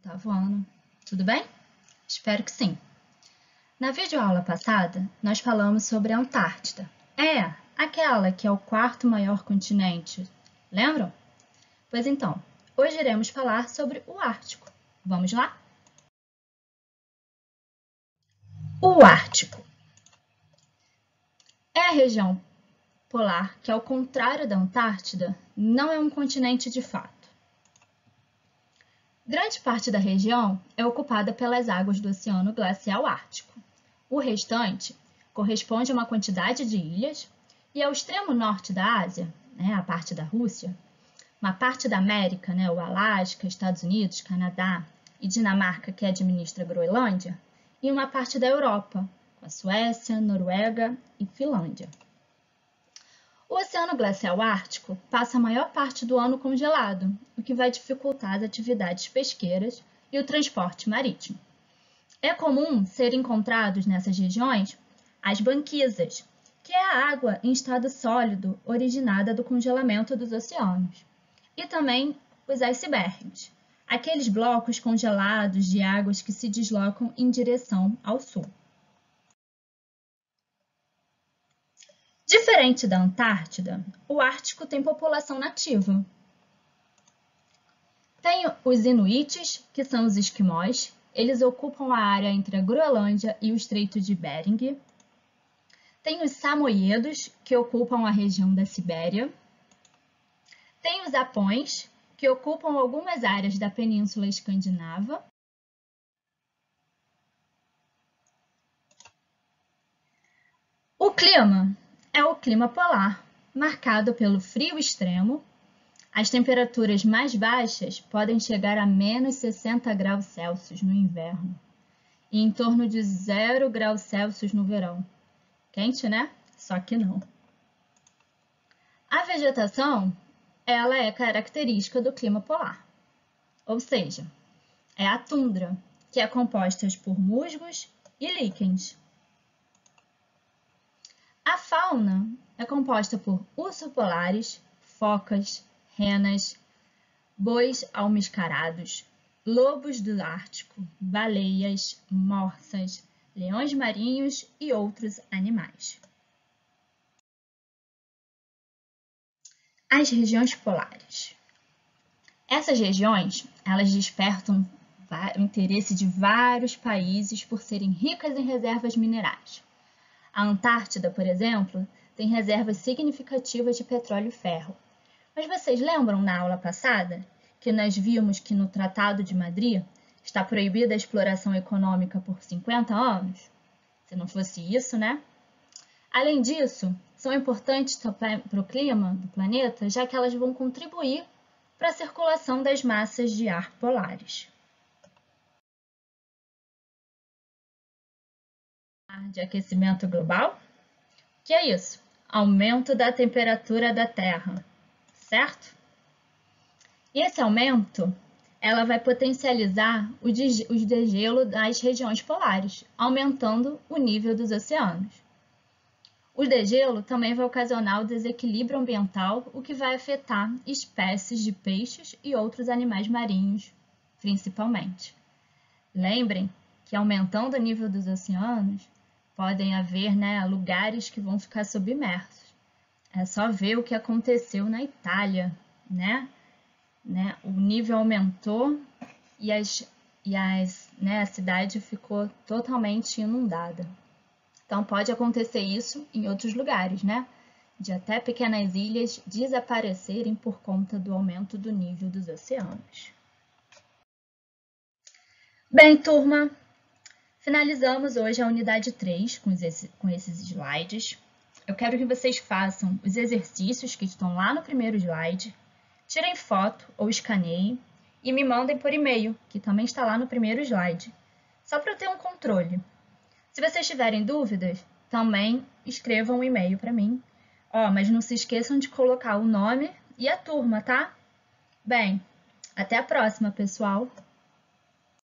oitavo ano. Tudo bem? Espero que sim. Na videoaula passada, nós falamos sobre a Antártida. Aquela que é o quarto maior continente. Lembram? Pois então, hoje iremos falar sobre o Ártico. Vamos lá? O Ártico é a região polar que, ao contrário da Antártida, não é um continente de fato. Grande parte da região é ocupada pelas águas do Oceano Glacial Ártico. O restante corresponde a uma quantidade de ilhas e ao extremo norte da Ásia, a parte da Rússia, uma parte da América, o Alasca, Estados Unidos, Canadá e Dinamarca, que administra a Groenlândia, e uma parte da Europa, com a Suécia, Noruega e Finlândia. O Oceano Glacial Ártico passa a maior parte do ano congelado, o que vai dificultar as atividades pesqueiras e o transporte marítimo. É comum serem encontrados nessas regiões as banquisas, que é a água em estado sólido originada do congelamento dos oceanos, e também os icebergs, aqueles blocos congelados de águas que se deslocam em direção ao sul. Diferente da Antártida, o Ártico tem população nativa. Tem os Inuites, que são os esquimós. Eles ocupam a área entre a Groenlândia e o Estreito de Bering. Tem os Samoiedos, que ocupam a região da Sibéria. Tem os Apões, que ocupam algumas áreas da Península Escandinava. O clima é o clima polar, marcado pelo frio extremo. As temperaturas mais baixas podem chegar a menos 60 graus Celsius no inverno e em torno de 0 graus Celsius no verão. Quente, né? Só que não. A vegetação, ela é característica do clima polar, ou seja, é a tundra, que é composta por musgos e líquens. A fauna é composta por ursos polares, focas, renas, bois almiscarados, lobos do Ártico, baleias, morsas, leões marinhos e outros animais. As regiões polares. Essas regiões, elas despertam o interesse de vários países por serem ricas em reservas minerais. A Antártida, por exemplo, tem reservas significativas de petróleo e ferro. Mas vocês lembram na aula passada que nós vimos que no Tratado de Madrid está proibida a exploração econômica por 50 anos? Se não fosse isso, né? Além disso, são importantes para o clima do planeta, já que elas vão contribuir para a circulação das massas de ar polares. De aquecimento global? O que é isso? Aumento da temperatura da Terra, certo? E esse aumento, ela vai potencializar o degelo das regiões polares, aumentando o nível dos oceanos. O degelo também vai ocasionar o desequilíbrio ambiental, o que vai afetar espécies de peixes e outros animais marinhos, principalmente. Lembrem que aumentando o nível dos oceanos, podem haver lugares que vão ficar submersos. É só ver o que aconteceu na Itália, O nível aumentou e a cidade ficou totalmente inundada. Então, pode acontecer isso em outros lugares, De até pequenas ilhas desaparecerem por conta do aumento do nível dos oceanos. Bem, turma, finalizamos hoje a unidade 3 com esses slides. Eu quero que vocês façam os exercícios que estão lá no primeiro slide, tirem foto ou escaneiem e me mandem por e-mail, que também está lá no primeiro slide, só para eu ter um controle. Se vocês tiverem dúvidas, também escrevam um e-mail para mim. Mas não se esqueçam de colocar o nome e a turma, tá? Bem, até a próxima, pessoal!